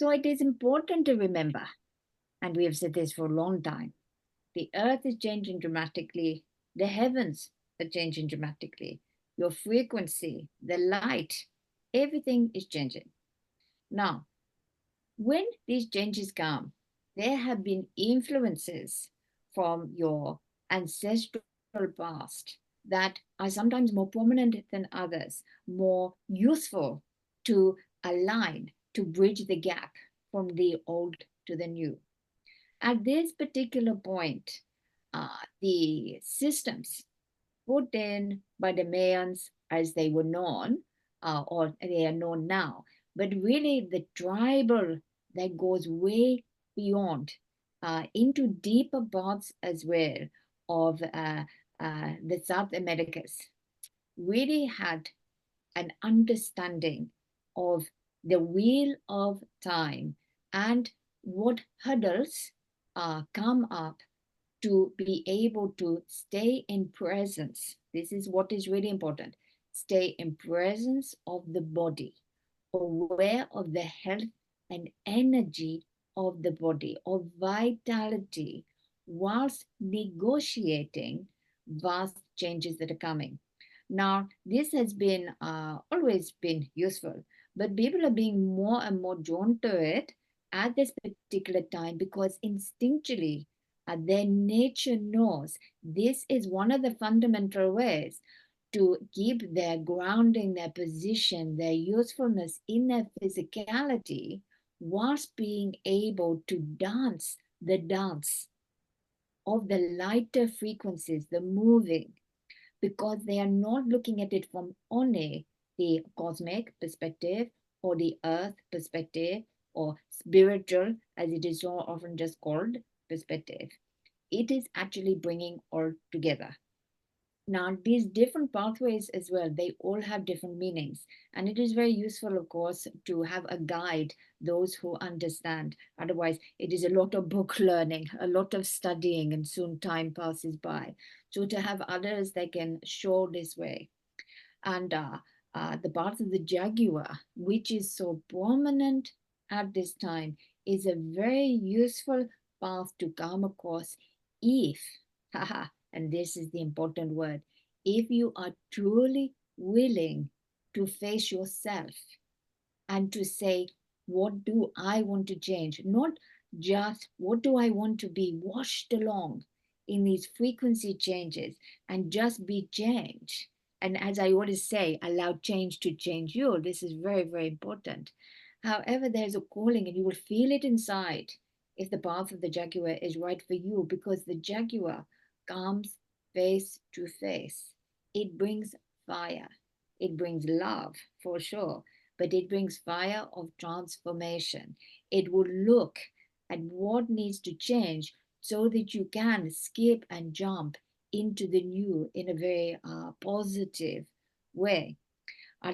So it is important to remember, and we have said this for a long time, the earth is changing dramatically, the heavens are changing dramatically, your frequency, the light, everything is changing. Now, when these changes come, there have been influences from your ancestral past that are sometimes more prominent than others, more useful to align, to bridge the gap from the old to the new. At this particular point, the systems put in by the Mayans as they were known, or they are known now, but really the tribal that goes way beyond into deeper parts as well of the South Americas really had an understanding of the wheel of time and what hurdles come up to be able to stay in presence. This is what is really important. Stay in presence of the body, aware of the health and energy of the body, of vitality, whilst negotiating vast changes that are coming. Now, this has been always been useful, but people are being more and more drawn to it at this particular time because instinctually their nature knows this is one of the fundamental ways to keep their grounding, their position, their usefulness in their physicality, whilst being able to dance the dance of the lighter frequencies, the moving, because they are not looking at it from only the cosmic perspective or the earth perspective or spiritual, as it is so often just called, perspective. It is actually bringing all together. Now, these different pathways as well, they all have different meanings. And it is very useful, of course, to have a guide, those who understand. Otherwise, it is a lot of book learning, a lot of studying, and soon time passes by. So to have others that can show this way. And the path of the Jaguar, which is so prominent at this time, is a very useful path to come across if, haha, and this is the important word, if you are truly willing to face yourself and to say, what do I want to change? Not just what do I want to be washed along in these frequency changes and just be changed. And as I always say, allow change to change you. This is very, very important. However, there's a calling and you will feel it inside if the path of the Jaguar is right for you, because the Jaguar comes face to face. It brings fire. It brings love for sure, but it brings fire of transformation. It will look at what needs to change so that you can skip and jump into the new in a very positive way.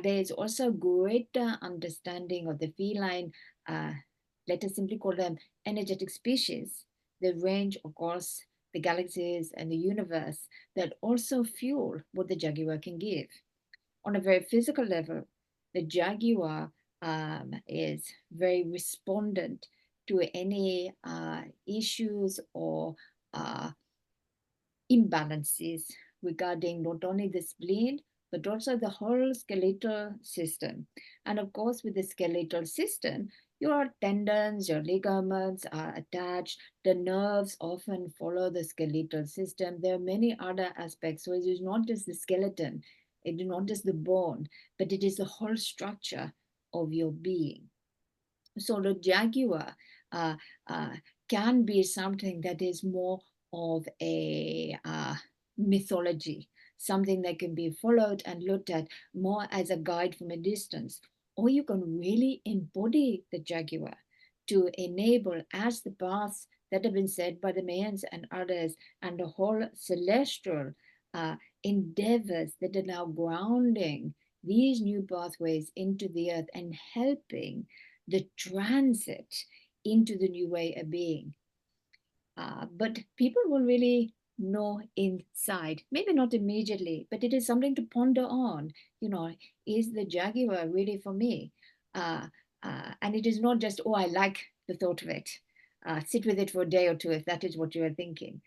There is also greater understanding of the feline, let us simply call them energetic species, the range across the galaxies and the universe that also fuel what the jaguar can give. On a very physical level, the jaguar is very respondent to any issues or uh, imbalances regarding not only the spleen, but also the whole skeletal system. And of course, with the skeletal system, your tendons, your ligaments are attached. The nerves often follow the skeletal system. There are many other aspects. So it is not just the skeleton, it is not just the bone, but it is the whole structure of your being. So the jaguar uh, uh, can be something that is more of a mythology, something that can be followed and looked at more as a guide from a distance. Or you can really embody the jaguar to enable, as the paths that have been said by the Mayans and others, and the whole celestial endeavors that are now grounding these new pathways into the earth and helping the transit into the new way of being. But people will really know inside, maybe not immediately, but it is something to ponder on. You know, is the jaguar really for me? And it is not just, oh, I like the thought of it. Sit with it for a day or two if that is what you are thinking,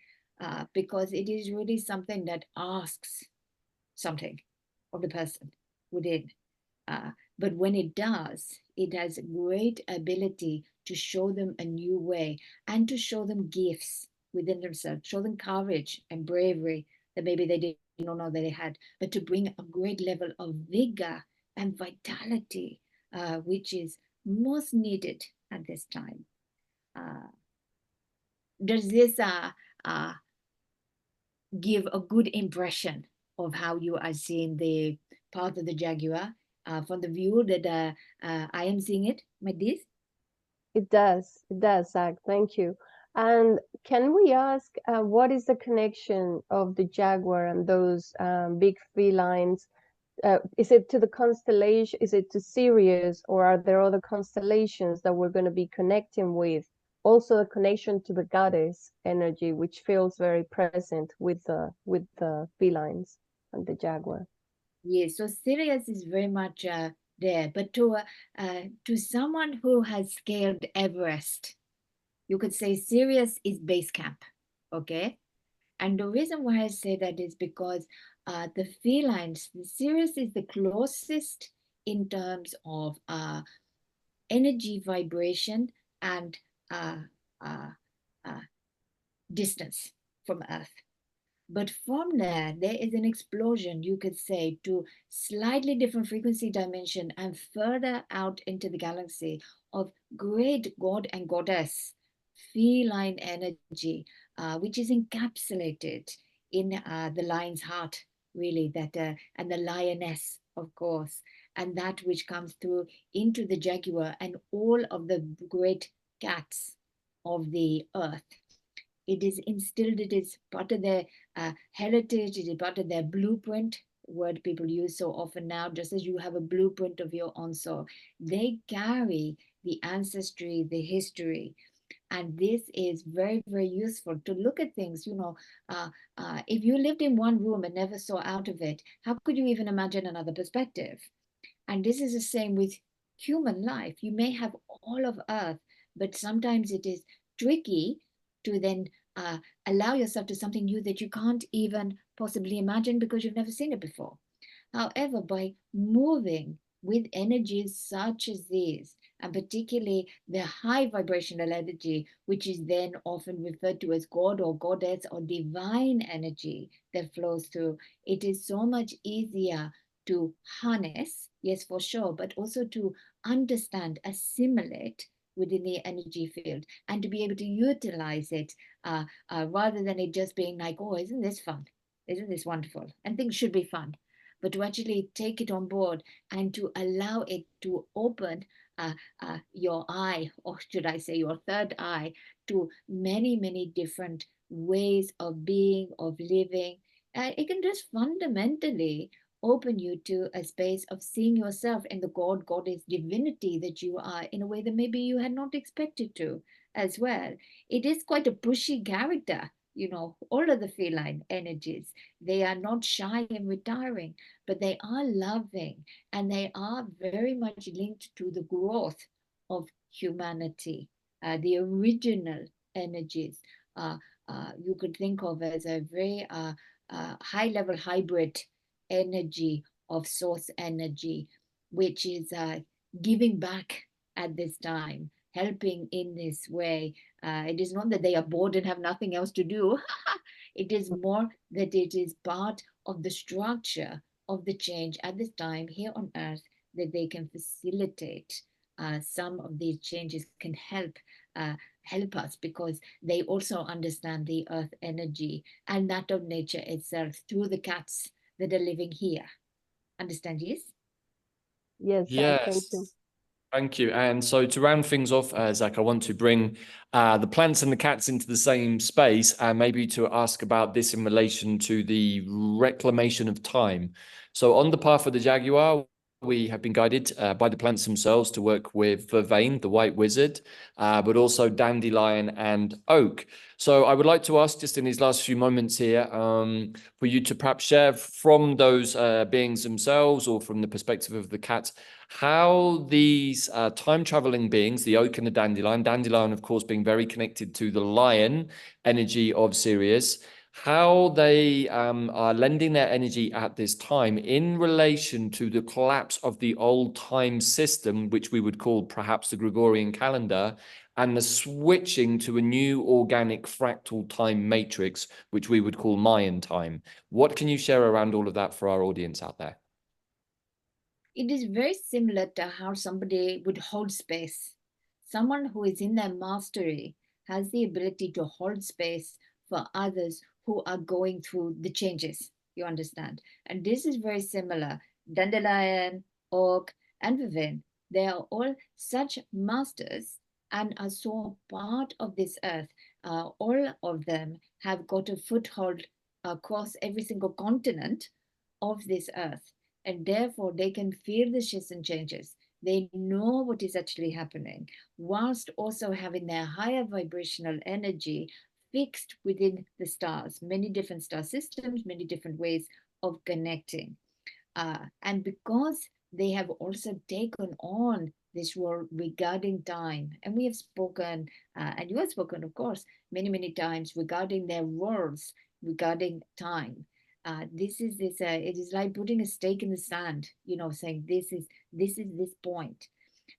because it is really something that asks something of the person within. But when it does, it has great ability to show them a new way and to show them gifts within themselves, show them courage and bravery that maybe they did not know that they had, but to bring a great level of vigor and vitality, which is most needed at this time. Does this uh, give a good impression of how you are seeing the path of the Jaguar from the view that I am seeing it like this? It does, Zach. Thank you. And can we ask what is the connection of the jaguar and those big felines? Is it to the constellation? Is it to Sirius, or are there other constellations that we're going to be connecting with? Also, a connection to the goddess energy, which feels very present with the felines and the jaguar. Yes, so Sirius is very much there, but to someone who has scaled Everest, you could say Sirius is base camp, okay? And the reason why I say that is because the felines, the Sirius is the closest in terms of energy vibration and uh, uh, uh, distance from Earth. But from there, there is an explosion, you could say, to slightly different frequency dimension and further out into the galaxy of great god and goddess feline energy, which is encapsulated in the lion's heart, really, that and the lioness, of course, and that which comes through into the jaguar and all of the great cats of the earth. It is instilled, it is part of their heritage, it is part of their blueprint, word people use so often now, just as you have a blueprint of your own soul. They carry the ancestry, the history. And this is very, very useful to look at things. If you lived in one room and never saw out of it, how could you even imagine another perspective? And this is the same with human life. You may have all of Earth, but sometimes it is tricky to then uh, allow yourself to something new that you can't even possibly imagine because you've never seen it before. However, by moving with energies such as these, and particularly the high vibrational energy, which is then often referred to as God or Goddess or divine energy that flows through, it is so much easier to harness, yes, for sure, but also to understand, assimilate within the energy field and to be able to utilize it rather than it just being like, oh, isn't this fun? Isn't this wonderful? And things should be fun, but to actually take it on board and to allow it to open your eye, or should I say your third eye, to many, many different ways of being, of living. It can just fundamentally open you to a space of seeing yourself in the God, Goddess, divinity that you are in a way that maybe you had not expected to as well. It is quite a pushy character, all of the feline energies. They are not shy and retiring, but they are loving and they are very much linked to the growth of humanity, the original energies. You could think of as a very high level hybrid energy of source energy, which is giving back at this time, helping in this way. It is not that they are bored and have nothing else to do. It is more that it is part of the structure of the change at this time here on earth, that they can facilitate some of these changes, can help us because they also understand the earth energy and that of nature itself through the cats that are living here. Understand, yes? Yes, Zach. Thank you. Yes. Thank you. And so to round things off, Zach, I want to bring the plants and the cats into the same space and maybe to ask about this in relation to the reclamation of time. So on the path of the Jaguar, we have been guided by the plants themselves to work with Vervain, the white wizard, but also Dandelion and Oak. So I would like to ask, just in these last few moments here, for you to perhaps share from those beings themselves, or from the perspective of the cat, how these time-traveling beings, the Oak and the Dandelion, of course, being very connected to the lion energy of Sirius, how they are lending their energy at this time in relation to the collapse of the old time system, which we would call perhaps the Gregorian calendar, and the switching to a new organic fractal time matrix, which we would call Mayan time. What can you share around all of that for our audience out there? It is very similar to how somebody would hold space. Someone who is in their mastery has the ability to hold space for others who are going through the changes, you understand? And this is very similar. Dandelion, Oak, and Vervain, they are all such masters and are so part of this earth. All of them have got a foothold across every single continent of this earth. And therefore, they can feel the shifts and changes. They know what is actually happening, whilst also having their higher vibrational energy fixed within the stars, many different star systems, many different ways of connecting. And because they have also taken on this role regarding time, and we have spoken, and you have spoken, of course, many, many times regarding their roles regarding time. It is like putting a stake in the sand, saying this is this point.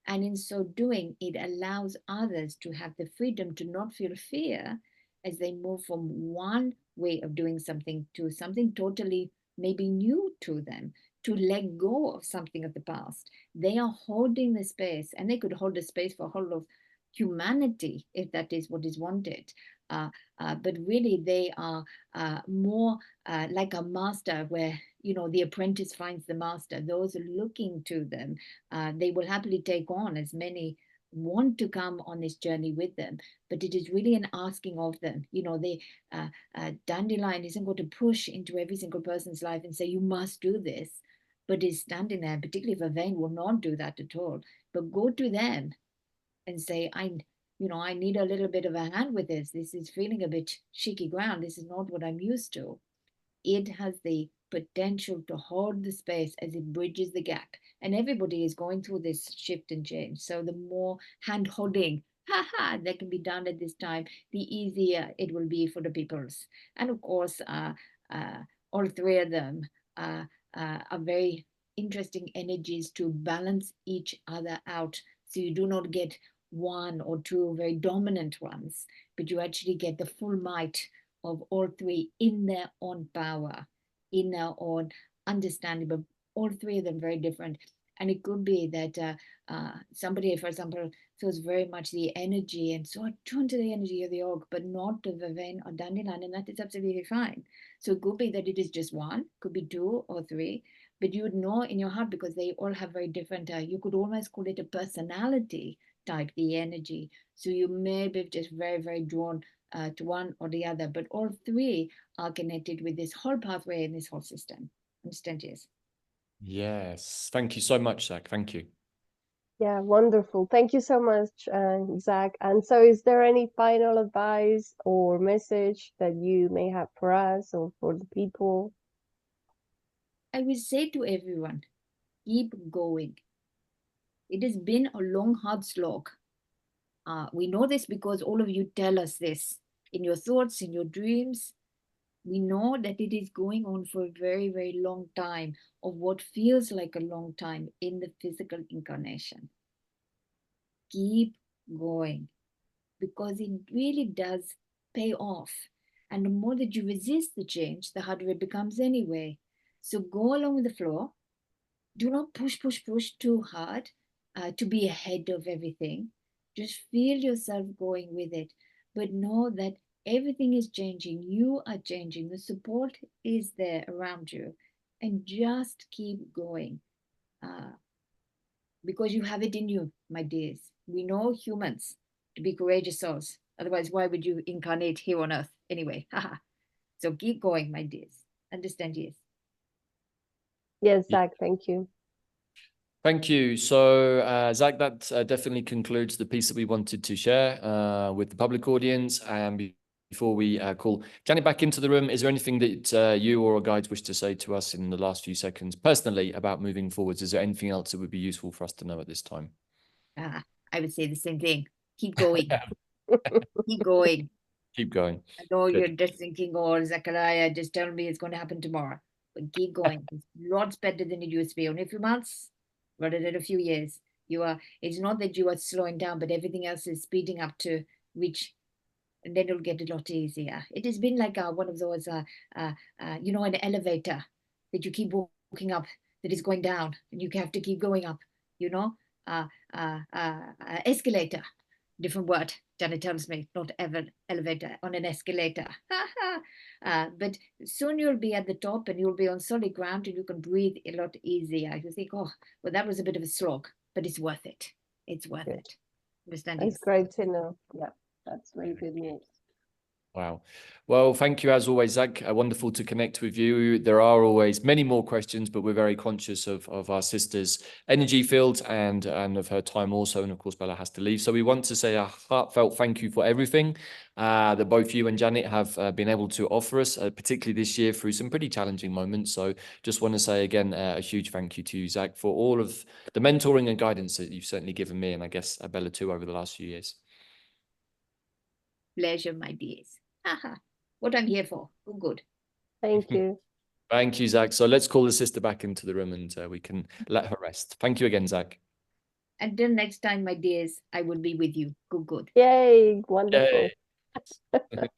And in so doing, it allows others to have the freedom to not feel fear as they move from one way of doing something to something totally maybe new to them, to let go of something of the past. They are holding the space, and they could hold the space for a whole of humanity if that is what is wanted. But really, they are more like a master, where the apprentice finds the master. Those looking to them, they will happily take on as many want to come on this journey with them, but it is really an asking of them. Dandelion isn't going to push into every single person's life and say you must do this, but is standing there. Particularly Vervain will not do that at all, but go to them and say, I need a little bit of a hand with this. This is feeling a bit shaky ground. This is not what I'm used to. It has the potential to hold the space as it bridges the gap. And everybody is going through this shift and change. So the more hand holding that can be done at this time, the easier it will be for the peoples. And of course, all three of them are very interesting energies to balance each other out. So you do not get one or two very dominant ones, but you actually get the full might of all three in their own power, in their own understanding, but all three of them very different. And it could be that somebody, for example, feels very much the energy and so attuned to the energy of the oak, but not the Vervain or Dandelion, and that is absolutely fine. So it could be that it is just one, could be two or three, but you would know in your heart, because they all have very different, you could almost call it a personality type, the energy. So you may be just very, very drawn to one or the other, but all three are connected with this whole pathway and this whole system. Understand? Yes. Yes. Thank you so much, Zac. Thank you. Yeah, wonderful. Thank you so much, Zac. And so is there any final advice or message that you may have for us or for the people? I will say to everyone, keep going. It has been a long, hard slog. We know this because all of you tell us this in your thoughts, in your dreams. We know that it is going on for a very, very long time, of what feels like a long time in the physical incarnation. Keep going, because it really does pay off. And the more that you resist the change, the harder it becomes anyway. So go along with the flow. Do not push too hard to be ahead of everything. Just feel yourself going with it, but know that everything is changing. You are changing. The support is there around you, and just keep going because you have it in you, my dears. We know humans to be courageous souls. Otherwise, why would you incarnate here on earth anyway? So keep going, my dears. Understand? Yes. Yes, Zac, thank you. Thank you. So, Zac, that definitely concludes the piece that we wanted to share with the public audience. And before we call Janet back into the room, is there anything that you or our guides wish to say to us in the last few seconds personally about moving forwards? Is there anything else that would be useful for us to know at this time? I would say the same thing. Keep going. Keep going. Keep going. I know Good. you're just thinking, oh, Zachariah, just tell me it's going to happen tomorrow. But keep going. It's lots better than it used to be. Only a few months, rather than a few years. It's not that you are slowing down, but everything else is speeding up to reach, and then it'll get a lot easier. It has been like one of those, an elevator that you keep walking up, that is going down, and you have to keep going up, escalator. Different word, Janet tells me, not ever elevator, on an escalator. But soon you'll be at the top and you'll be on solid ground and you can breathe a lot easier. You think, oh, well, that was a bit of a slog, but it's worth it. It's worth it. Understanding. That's great to know. Yeah, that's really good news. Wow. Well, thank you as always, Zac. Wonderful to connect with you. There are always many more questions, but we're very conscious of our sister's energy field and of her time also. And of course, Bella has to leave. So we want to say a heartfelt thank you for everything that both you and Janet have been able to offer us, particularly this year through some pretty challenging moments. So just want to say again, a huge thank you to you, Zac, for all of the mentoring and guidance that you've certainly given me, and I guess Bella too, over the last few years. Pleasure, my dears. What I'm here for. Oh, good. Thank you. Thank you, Zac. So let's call the sister back into the room and we can let her rest. Thank you again, Zac. Until next time, my dears, I will be with you. Good. Yay, wonderful. Yay.